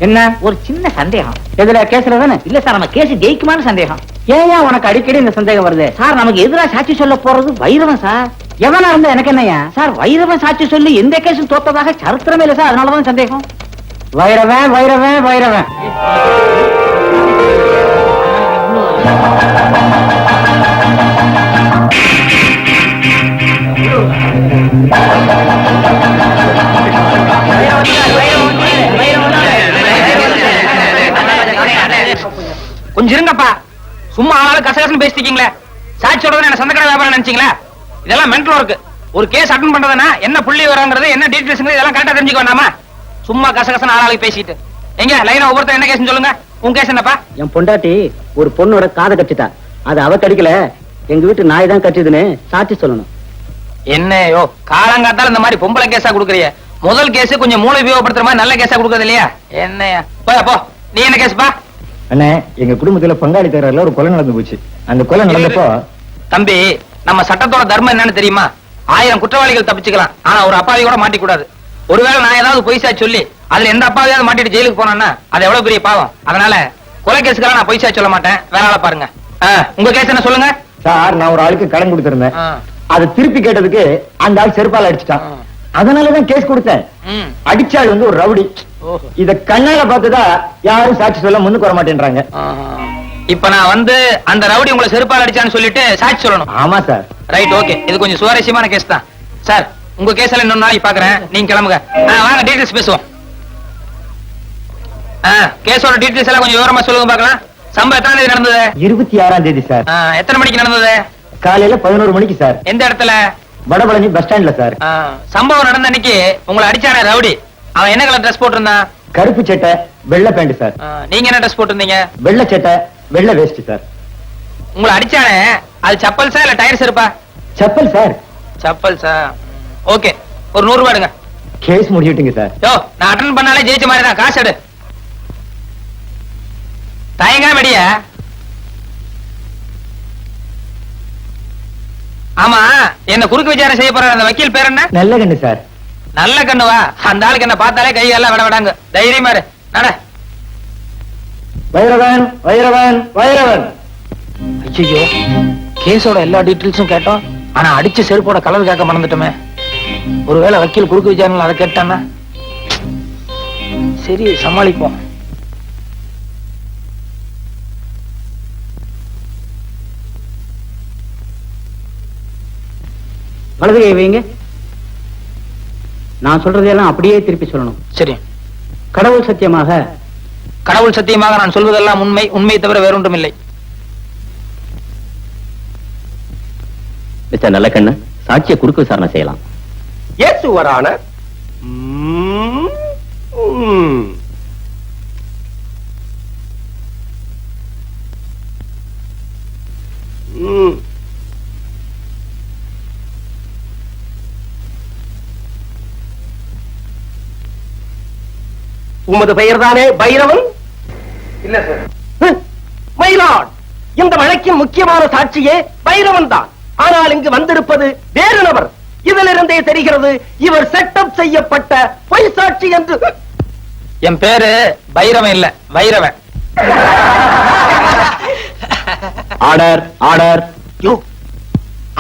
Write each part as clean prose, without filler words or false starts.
என்ன? ஒரு சின்ன சந்தேகம். எதுல? கேஸ்ல தானே? இல்ல சார், நம்ம கேஸ் ஜெயிக்குமான்னு சந்தேகம். ஏன் உனக்கு அடிக்கடி இந்த சந்தேகம் வருது? சார், நமக்கு எதிரா சாட்சி சொல்ல போறது வைரவன் சார். எவனா இருந்தா எனக்கு என்னையா? சார், வைரவன் சாட்சி சொல்லி எந்த கேஸும் தோத்ததாக சரித்திரமே இல்ல சார். அதனாலதான் சந்தேகம். வைரவன் வைரவன் வைரவன். கொஞ்சம் இருங்கப்பா. சும்மா ஆளாலும் கசகசன்னு பேசிட்டீங்களே. சாட்சி சொல்றது என்ன சொந்தக்கடை வியாபாரம் நினைச்சீங்களா? இதெல்லாம் மென்டல் ஒர்க். ஒரு கேஸ் அட்டன் பண்றதுன்னா என்ன புள்ளி வராங்கிறது, என்ன டீடைல்ஸ், இதெல்லாம் கரெக்டா தெரிஞ்சுக்க வேண்டாமா? சும்மா கசகசன்னு ஆளாளுக்கு பேசிட்டு எங்க லைனா ஒவ்வொருத்தர் என்ன கேஸ்னு சொல்லுங்க. உன் கேஸ் என்னப்பா? என் பொண்டாட்டி ஒரு பொண்ணோட காதை கட்டிட்டா. அது அவ கடிக்கல, எங்க வீட்டு நாய் தான் கட்டிதுன்னு சாட்சி சொல்லணும். என்னையோ காலங்காத்தால இந்த மாதிரி பொம்பளை கேஸா கொடுக்குறிய? முதல் கேஸ் கொஞ்சம் மூளை உபயோகப்படுத்துற மாதிரி நல்ல கேஸா கொடுக்கறது இல்லையா? என்னையா போ. நீ என்ன கேஸ்பா? அண்ணே, எங்க குடும்பத்துல பங்காளி தகராறுல ஒரு கொலை நடந்து போச்சு. அந்த கொலை நடந்தப்போ தம்பி, நம்ம சட்டத்தோட தர்மம் என்னன்னு தெரியுமா? 1000 குற்றவாளிகள் தப்பிச்சுக்கலாம், ஆனா ஒரு அப்பாவி கூட மாட்டிக்கூடாது. ஒருவேளை நான் ஏதாவது பொய் சாட்சி சொல்லி அதுல எந்த அப்பாவியாவது மாட்டிட்டு ஜெயிலுக்கு போனா அது எவ்வளவு பெரிய பாவம். அதனால கொலை கேஸுக்கெல்லாம் நான் பொய் சாட்சி சொல்ல மாட்டேன். வேற ஆளை பாருங்க. உங்க கேஸ் என்ன சொல்லுங்க சார். நான் ஒரு ஆளுக்கு கடன் கொடுத்திருந்தேன். அதை திருப்பி கேட்டதுக்கு அந்த ஆள் செருப்பால் அடிச்சுட்டான். அதனாலதான் கேஸ் கொடுத்தேன். அடிச்சாள் ஒரு ரவுடி. இத கண்ணால பார்த்துதா யாரும் சாட்சி சொல்ல முன்னுக்கு வர மாட்டேன்றாங்க. இப்ப நான் அந்த ரவுடி உங்களை செருப்பால் அடிச்சான்னு சொல்லிட்டு சாட்சி சொல்லணும். ஆமா சார். Right, okay. இது கொஞ்சம் சுவாரஸ்யமான கேஸ் தான் சார். உங்க கேஸ்ல இன்னொரு நாளைக்கு பாக்குறேன். நீங்க கிளம்புங்க. வாங்க டீடைல்ஸ் பேசுவோம். கேஸோட டீடைல்ஸ் எல்லாம் கொஞ்சம் விவரமா சொல்லுங்க பாக்கலாம். சம்பவம் எத்தனை தேதி நடந்தது? 26ஆம் தேதி சார். எத்தனை மணிக்கு நடந்தது? காலையில 11 மணிக்கு சார். எந்த இடத்துல? வடபழனி பஸ் ஸ்டாண்ட்ல சார். சம்பவம் நடந்த அன்னைக்கு உங்களை அடிச்சானே ரவுடி, அவன் என்ன கலர் ட்ரெஸ் போட்டிருந்தான்? கருப்பு சட்டை வெள்ளை பேண்ட் சார். நீங்க என்ன ட்ரெஸ் போட்டிருந்தீங்க? வெள்ளை சட்டை வெள்ளை வேஷ்டி சார். உங்களை அடிச்சானே அது சப்பல்ஸா இல்ல டயர்ஸ் இருப்பா? செப்பல் சார். சப்பல்ஸா? ஓகே, ஒரு 100 ரூபாய் எடுங்க. Case முடிச்சுட்டீங்க sir. யோ, நான் அட்டன் பண்ணாலே ஜெயிச்ச மாதிரி தான். காசு எடு. தயங்காம வெடியா. ஆமா, என்ன குறுக்கு விசாரணை செய்ய போற அந்த வக்கீல் பேர் என்ன? நல்ல கண்ணு சார். நல்ல கண்ணுவா? அந்த ஆளுக்கு என்ன பார்த்தாலே கையெல்லாம் விட விடாங்க. தைரியமா இரு. நட. வைரவன் வைரவன் வைரவன். ஐயோ, கேஸோட எல்லா டீடைல்ஸும் கேட்டோம், ஆனா அடிச்ச செருப்போட கலர் கேட்க மறந்துட்டோமே. ஒருவேளை வக்கீல் குறுக்கு விசாரணை அதை கேட்டானா? சரி, சமாளிப்போம். வலது கை வைங்க. நான் சொல்றதையெல்லாம் அப்படியே திருப்பி சொல்லணும். சரி. கடவுள் சத்தியமாக. கடவுள் சத்தியமாக நான் சொல்வதெல்லாம் உண்மை, உண்மையை தவிர வேறொன்றும் இல்லை. மிஸ்டர் நல்லக்கண்ணு, சாட்சியை குறுக்கு விசாரணை செய்யலாம். Yes your honour. உமது பெயர் தானே பைரவன்? இல்ல சார். மயிலாட், இந்த வழக்கின் முக்கியமான சாட்சியே பைரவன் தான். ஆனால் இங்கு வந்திருப்பது வேறு நபர். இதிலிருந்தே தெரிகிறது இவர் செட்டப் செய்யப்பட்ட பொய் சாட்சி என்று. என் பேரு பைரவன் இல்ல, வைரவன். Order order. யோ,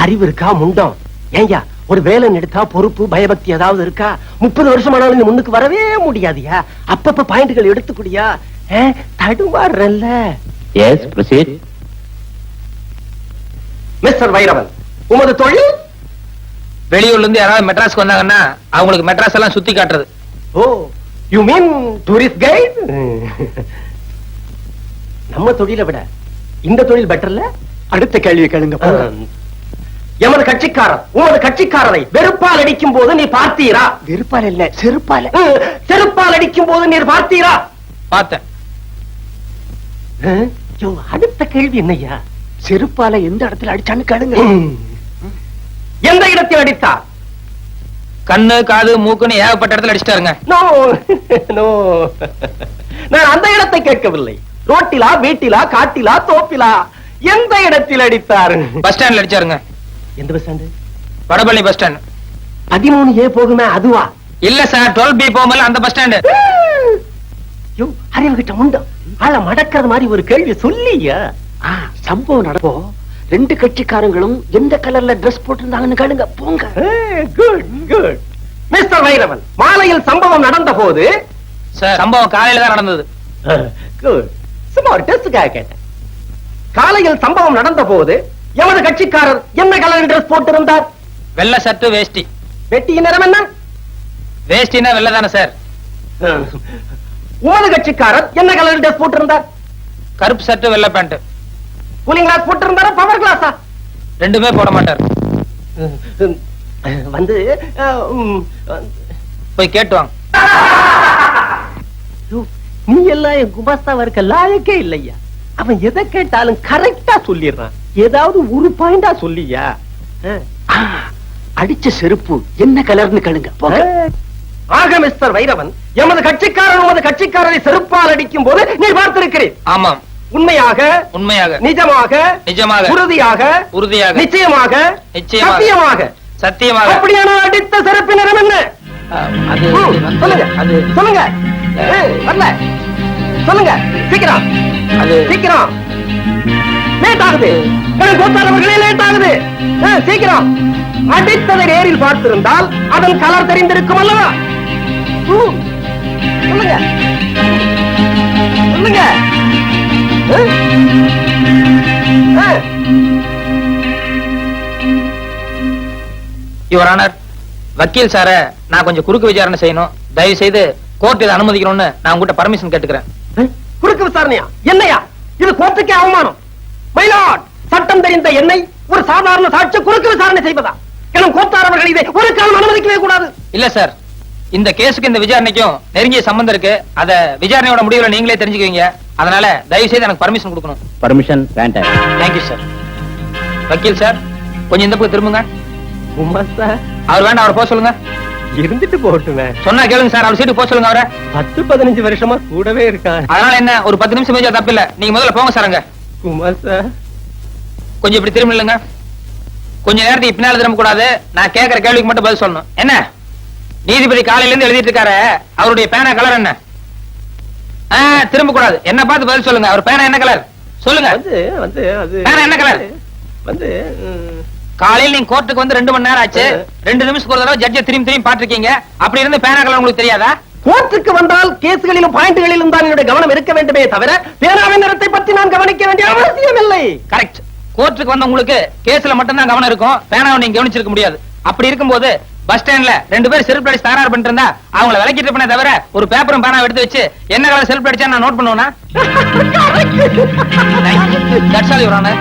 அறிவு இருக்கா முண்டம்? ஏய்யா, ஒரு வேலை எடுத்தா பொறுப்பு பயபக்தி ஏதாவது இருக்கா? 30 வருஷம் ஆனாலும் நீ முன்னுக்கு வரவே முடியாதியா? அப்பப்ப பாயிண்ட்கள் எடுத்துக்கூடியா? தடுமாறல்ல. Yes, proceed. மிஸ்டர் வைரவன், உமது தொழில்? வெளியூர்ல இருந்து யாராவது மெட்ராஸ்க்கு வந்தாங்கன்னா அவங்களுக்கு மெட்ராஸ் எல்லாம் சுத்தி காட்டுறது. ஓ, யூ மீன் டூரிஸ்ட் கைட்? நம்ம தொழிலை விட இந்த தொழில் பெட்டர்ல? அடுத்த கேள்வி கேளுங்க. எமது கட்சிக்காரர் உமது கட்சிக்காரரை வெறுப்பால் அடிக்கும் போது நீ பார்த்தீரா? வெறுப்பால் இல்ல, செருப்பால். செருப்பால் அடிக்கும் போது நீர் பார்த்தீரா? பார்த்தேன். அடுத்த கேள்வி என்னையா? செருப்பால எந்த இடத்துல அடிச்சான்னு கேளுங்க. எந்த இடத்தில் அடித்தார்? கண்ணு, காது, மூக்குன்னு ஏகப்பட்ட இடத்துல அடிச்சிட்டாருங்க. நோ நோ, நான் அந்த இடத்தை கேட்கவில்லை. ரோட்டிலா, வீட்டிலா, காட்டிலா, தோப்பிலா, எந்த இடத்தில் அடித்தார்? பஸ் ஸ்டாண்ட்ல அடிச்சாருங்க. எந்த bus stand? Vadapalani bus stand. 13A போகுமே அதுவா? இல்ல சார், 12B போகும்போது அந்த பஸ் ஸ்டாண்டு. யோ, அறிவு கிட்ட முண்டம் ஆள மடக்கிறது மாதிரி ஒரு கேள்வி சொல்லியா? சம்பவம் நடப்போ ரெண்டு கட்சிக்காரங்களும் எந்த கலர்ல ட்ரெஸ் போட்டிருந்தாங்கன்னு கேளுங்க போங்க. Good good. மிஸ்டர் வைரவன், மாலையில் சம்பவம் நடந்த போது சார் சம்பவம் காலையில தான் நடந்தது. குட். சும்மா ஒரு டெஸ்டுக்காக கேட்டேன். காலையில் சம்பவம் நடந்த போது எமது கட்சிக்காரர் என்ன கலர் ட்ரெஸ் போட்டிருந்தார்? வெள்ளை சட்டு வேஷ்டி. வெட்டியின் நிறம் என்ன? வேஷ்டினா வெள்ளை தானே சார்? உமது கட்சிக்காரர் என்ன கலர் ட்ரெஸ் போட்டிருந்தார்? கருப்பு சட்டு வெள்ளை பேண்ட். கூலிங் கிளாஸ் போட்டிருந்தாரா பவர் கிளாஸா? ரெண்டுமே போட மாட்டார். வந்து போய் கேட்டு வாங்க. நீ எல்லாம் என் குமாஸ்தாவா இருக்க லாயக்கே இல்லையா? அவன் எதை கேட்டாலும் கரெக்டா சொல்லிடுறான். ஏதாவது ஒரு பாயிண்டா சொல்லியா? அடிச்ச செருப்பு என்ன கலர்னு கேளுங்க போங்க. ஆக மிஸ்டர் வைரவன், எமது கட்சிக்காரர் உமது கட்சிக்காரரை செருப்பால் அடிக்கும் போது நீ பார்த்திருக்கிறேன். ஆமாம். உண்மையாக, உண்மையாக, நிஜமாக, நிஜமாக, உறுதியாக, உறுதியாக, நிச்சயமாக, நிச்சயமாக, சத்தியமாக, சத்தியமாக. அப்படியான அடித்த செருப்பு நிறம் என்ன? அது சொல்லுங்க, அது சொல்லுங்க. வரல, சொல்லுங்க சீக்கிரம், அது சீக்கிரம். லேட் ஆகுது, கோத்தாரவர்களே லேட் ஆகுது. சீக்கிரம். அடித்ததை நேரில் பார்த்திருந்தால் அதன் கலர் தெரிந்திருக்கும் அல்லவா? சொல்லுங்க, சொல்லுங்க. யுவர் ஆனர், வக்கீல் சார நான் கொஞ்சம் குறுக்கு விசாரணை செய்யணும். தயவு செய்து கோர்ட் இதை அனுமதிக்கணும்னு நான் உங்ககிட்ட பர்மிஷன் கேட்டுக்கிறேன். குறுக்கு விசாரணையா? என்னையா இது? கோர்ட்டுக்கே அவமானம். மயிலாட், சட்டம் தெரிந்த என்னை ஒரு சாதாரண சாட்சி குறுக்கு விசாரணை செய்வதா? எனும் கோத்தாரவர்கள் இதை ஒரு காலம் அனுமதிக்கவே கூடாது. இல்ல சார், இந்த கேஸுக்கு இந்த விசாரணைக்கும் நெருங்கிய சம்பந்தம் இருக்கு. அத விசாரணையோட முடிவுல நீங்களே தெரிஞ்சுக்குவீங்க. அதனால தயவு செய்து எனக்கு பர்மிஷன் கொடுக்கணும். பர்மிஷன் வேண்டாம். Thank you sir. வக்கீல் சார், கொஞ்சம் இந்த பக்கம் திரும்புங்க. உமாசா, அவர் வேண்டாம், அவரை போக சொல்லுங்க. இருந்துட்டு போட்டுமே. சொன்னா கேளுங்க சார், அவர் சீட்டு போக சொல்லுங்க அவரை. 10-15 வருஷமா கூடவே இருக்கான். அதனால என்ன, ஒரு 10 நிமிஷம் மேஜா தப்பு இல்ல. நீங்க முதல்ல போங்க சார். அங்க உமாசா, கொஞ்சம் இப்படி திரும்ப இல்லைங்க. கொஞ்ச நேரத்துக்கு பின்னால திரும்ப கூடாது. நான் கேட்கிற கேள்விக்கு மட்டும் பதில் சொல்லணும். என்ன நீதிபதி காலையில இருந்து எழுதிட்டு இருக்காரு, அவருடைய பேனா கலர் என்ன? திரும்ப கூடாது. என்ன பார்த்து பதில் சொல்லுங்க. அவர் பேனா என்ன கலர் சொல்லுங்க. பேனா என்ன கலர்? காலையில் நீங்க கோர்ட்டுக்கு வந்து 2 மணி நேரம் ஆச்சு. 2 நிமிஷத்துக்கு ஒரு தடவை ஜட்ஜை திரும்பி பாத்துருக்கீங்க. அப்படி இருந்து பேனா கலர் உங்களுக்கு தெரியாதா? கோர்ட்டுக்கு வந்தால் கேஸ்களிலும் பாயிண்ட்களிலும் தான் என்னுடைய கவனம் இருக்க வேண்டுமே தவிர பேனாவின் நிறத்தை பற்றி நான் கவனிக்க வேண்டிய அவசியம் இல்லை. கரெக்ட். கோர்ட்டுக்கு வந்த உங்களுக்கு கேஸ்ல மட்டும் தான் கவனம் இருக்கும், பேனாவை நீங்க கவனிச்சிருக்க முடியாது. அப்படி இருக்கும்போது பஸ் ஸ்டாண்ட்ல 2 பேர் செல்ஃப் அடிச்சு தகராறு பண்ணிட்டு இருந்தா அவங்கள விலக்கிட்டு பண்ண தவிர ஒரு பேப்பரும் பேனா எடுத்து வச்சு என்ன கலர் செல்ஃப் அடிச்சா நான் நோட் பண்ணுவேனா? That's all your honour.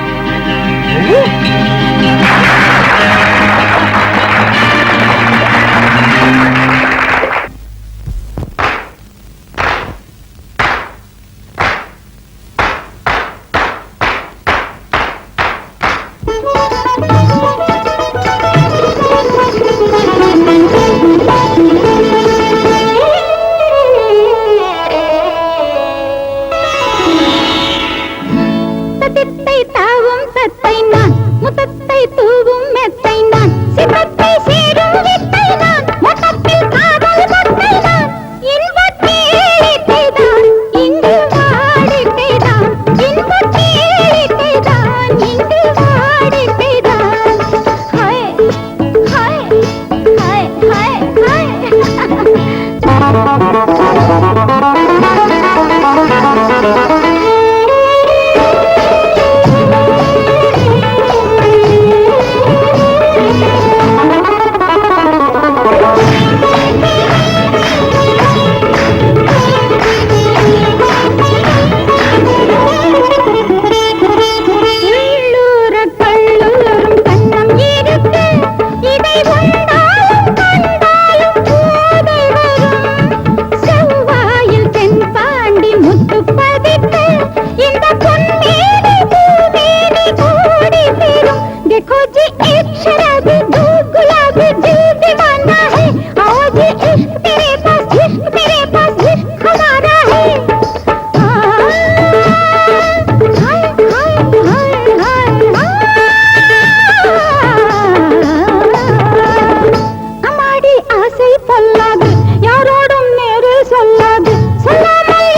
ஆசை பொல்லாது யாரோடும் நேரில் சொல்லாது சொல்லாமல்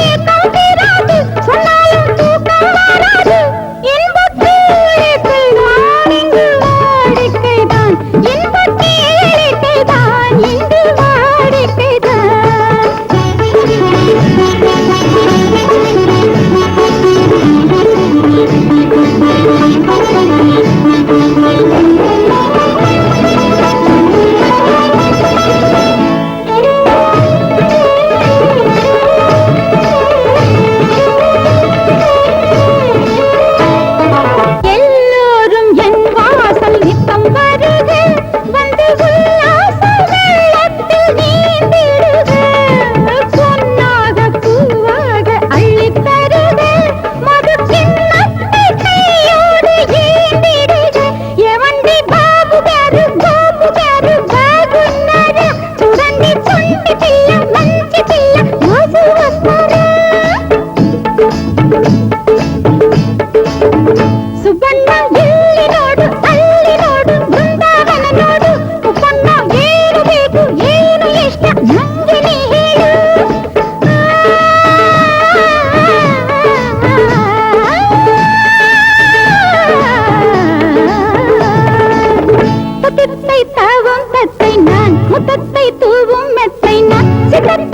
சித்தத்தை தாவும் தத்தை நான் முத்தத்தை தூவும் மெத்தை நான் சித்தத்தை